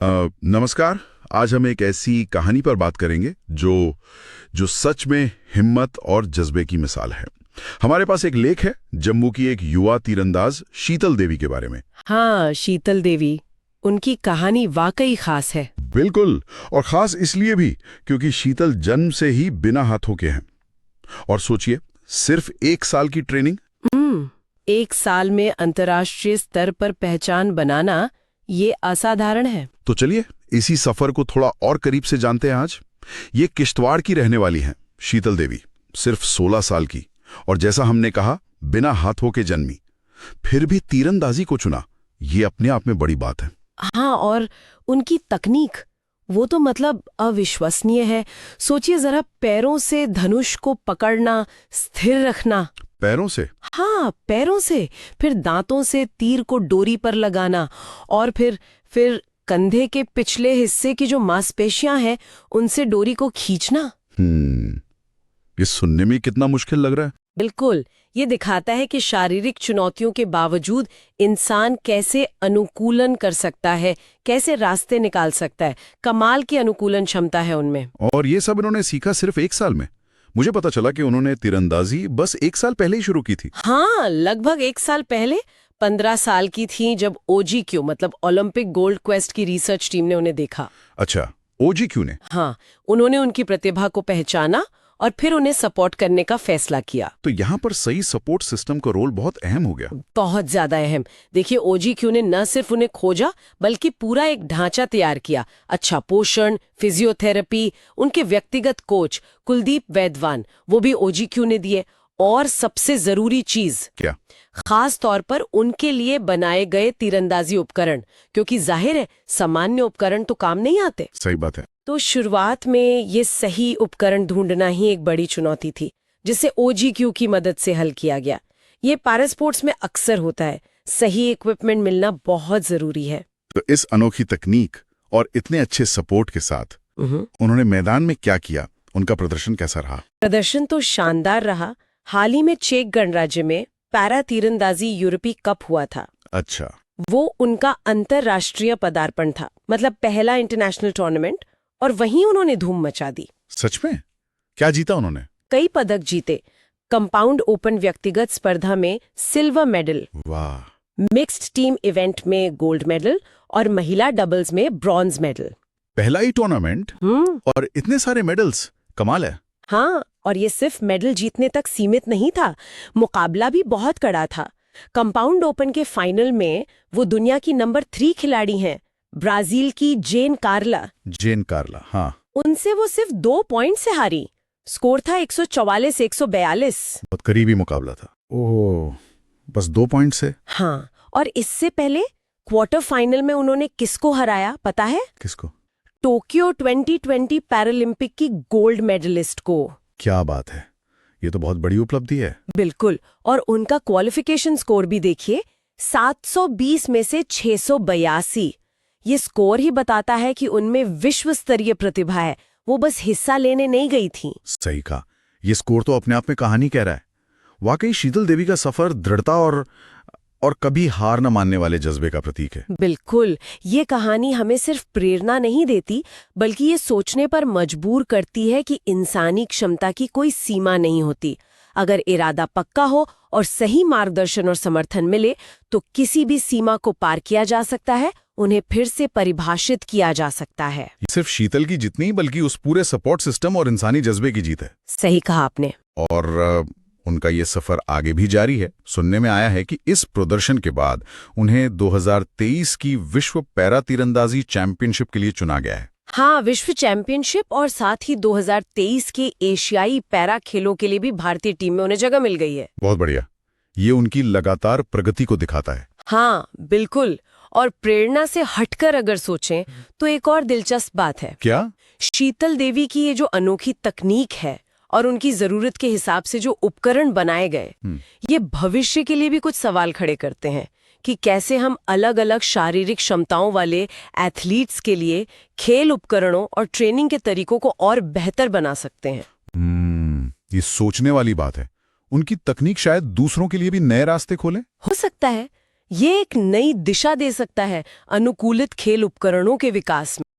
नमस्कार। आज हम एक ऐसी कहानी पर बात करेंगे जो जो सच में हिम्मत और जज्बे की मिसाल है। हमारे पास एक लेख है जम्मू की एक युवा तीरंदाज शीतल देवी के बारे में। हाँ, शीतल देवी। उनकी कहानी वाकई खास है। बिल्कुल, और खास इसलिए भी क्योंकि शीतल जन्म से ही बिना हाथों के हैं। और सोचिए, सिर्फ 1 साल की ट्रेनिंग। 1 साल में अंतर्राष्ट्रीय स्तर पर पहचान बनाना ये असाधारण है। तो चलिए इसी सफर को थोड़ा और करीब से जानते हैं आज। ये किश्तवाड़ की रहने वाली हैं शीतल देवी, सिर्फ 16 साल की, और जैसा हमने कहा बिना हाथों के जन्मी, फिर भी तीरंदाजी को चुना। ये अपने आप में बड़ी बात है। हाँ, और उनकी तकनीक, वो तो मतलब अविश्वसनीय है। सोचिए जरा, पैरों से धनुष को पकड़ना, स्थिर रखना। पैरों से? हाँ, पैरों से। फिर दांतों से तीर को डोरी पर लगाना, और फिर कंधे के पिछले हिस्से की जो मांसपेशियां हैं उनसे डोरी को खींचना। ये सुनने में कितना मुश्किल लग रहा है। बिल्कुल, ये दिखाता है कि शारीरिक चुनौतियों के बावजूद इंसान कैसे अनुकूलन कर सकता है, कैसे रास्ते निकाल सकता है। कमाल की अनुकूलन क्षमता है उनमें। और ये सब इन्होंने सीखा सिर्फ 1 साल में। मुझे पता चला कि उन्होंने तीरंदाजी बस 1 साल पहले ही शुरू की थी। हाँ, लगभग 1 साल पहले। 15 साल की थी जब OGQ मतलब ओलंपिक गोल्ड क्वेस्ट की रिसर्च टीम ने उन्हें देखा। अच्छा, OGQ ने? हाँ, उन्होंने उनकी प्रतिभा को पहचाना और फिर उन्हें सपोर्ट करने का फैसला किया। तो यहाँ पर सही सपोर्ट सिस्टम का रोल बहुत अहम हो गया। बहुत ज्यादा अहम। देखिए, OGQ ने न सिर्फ उन्हें खोजा बल्कि पूरा एक ढांचा तैयार किया। अच्छा पोषण, फिजियोथेरेपी, उनके व्यक्तिगत कोच कुलदीप वैद्वान, वो भी OGQ ने दिए। और सबसे जरूरी चीज क्या? खास तौर पर उनके लिए बनाए गए तीरंदाजी उपकरण, क्योंकि जाहिर है सामान्य उपकरण तो काम नहीं आते। सही बात है। तो शुरुआत में ये सही उपकरण ढूंढना ही एक बड़ी चुनौती थी, जिसे OGQ की मदद से हल किया गया। ये पैरा स्पोर्ट्स में अक्सर होता है, सही इक्विपमेंट मिलना बहुत जरूरी है। तो इस अनोखी तकनीक और इतने अच्छे सपोर्ट के साथ उन्होंने मैदान में क्या किया? उनका प्रदर्शन कैसा रहा? प्रदर्शन तो शानदार रहा। हाल ही में चेक गणराज्य में पैरा तीरंदाजी यूरोपीय कप हुआ था। अच्छा। वो उनका अंतरराष्ट्रीय पदार्पण था, मतलब पहला इंटरनेशनल टूर्नामेंट, और वहीं उन्होंने धूम मचा दी। सच में? क्या जीता उन्होंने? कई पदक जीते। कंपाउंड ओपन व्यक्तिगत स्पर्धा में सिल्वर मेडल, वाह। मिक्स्ड टीम इवेंट में गोल्ड मेडल और महिला डबल्स में ब्रॉन्ज मेडल। पहला ही टूर्नामेंट और इतने सारे मेडल्स, कमाल है। हाँ, और ये सिर्फ मेडल जीतने तक सीमित नहीं था, मुकाबला भी बहुत कड़ा था। कंपाउंड ओपन के फाइनल में वो दुनिया की नंबर 3 खिलाड़ी हैं, ब्राजील की जेन कार्ला। हाँ। उनसे वो सिर्फ 2 पॉइंट से हारी। स्कोर था 144-142। बहुत करीबी मुकाबला था। ओह, बस 2 पॉइंट से? हाँ, और इससे पहले क्वार्टर फाइनल में उन्होंने किसको हराया पता है? किसको? टोक्यो 2020 पैरालंपिक की गोल्ड मेडलिस्ट को। क्या बात है, ये तो बहुत बड़ी उपलब्धि है। बिल्कुल, और उनका क्वालिफिकेशन स्कोर भी देखिए, 720 में से 682। ये स्कोर ही बताता है कि उनमें विश्व स्तरीय प्रतिभा है, वो बस हिस्सा लेने नहीं गई थी। सही कहा, ये स्कोर तो अपने आप में कहानी कह रहा है। वाकई शीतल देवी का सफर दृढ़ता और कभी हार न मानने वाले जज्बे का प्रतीक है। बिल्कुल, ये कहानी हमें सिर्फ प्रेरणा नहीं देती, बल्कि ये सोचने पर मजबूर करती है कि इंसानी क्षमता की कोई सीमा नहीं होती। अगर इरादा पक्का हो और सही मार्गदर्शन और समर्थन मिले तो किसी भी सीमा को पार किया जा सकता है, उन्हें फिर से परिभाषित किया जा सकता है। ये सिर्फ शीतल की जीत नहीं, बल्कि उस पूरे सपोर्ट सिस्टम और इंसानी जज्बे की जीत है। सही कहा आपने। और उनका ये सफर आगे भी जारी है। सुनने में आया है कि इस प्रदर्शन के बाद उन्हें 2023 की विश्व पैरा तीरंदाजी चैंपियनशिप के लिए चुना गया है। हाँ, विश्व चैंपियनशिप और साथ ही 2023 के एशियाई पैरा खेलों के लिए भी भारतीय टीम में उन्हें जगह मिल गई है। बहुत बढ़िया, ये उनकी लगातार प्रगति को दिखाता है। हाँ बिल्कुल, और प्रेरणा से हटकर अगर सोचें तो एक और दिलचस्प बात है। क्या? शीतल देवी की ये जो अनोखी तकनीक है और उनकी जरूरत के हिसाब से जो उपकरण बनाए गए, ये भविष्य के लिए भी कुछ सवाल खड़े करते हैं कि कैसे हम अलग अलग शारीरिक क्षमताओं वाले एथलीट्स के लिए खेल उपकरणों और ट्रेनिंग के तरीकों को और बेहतर बना सकते हैं। ये सोचने वाली बात है। उनकी तकनीक शायद दूसरों के लिए भी नए रास्ते खोले। हो सकता है, ये एक नई दिशा दे सकता है अनुकूलित खेल उपकरणों के विकास में।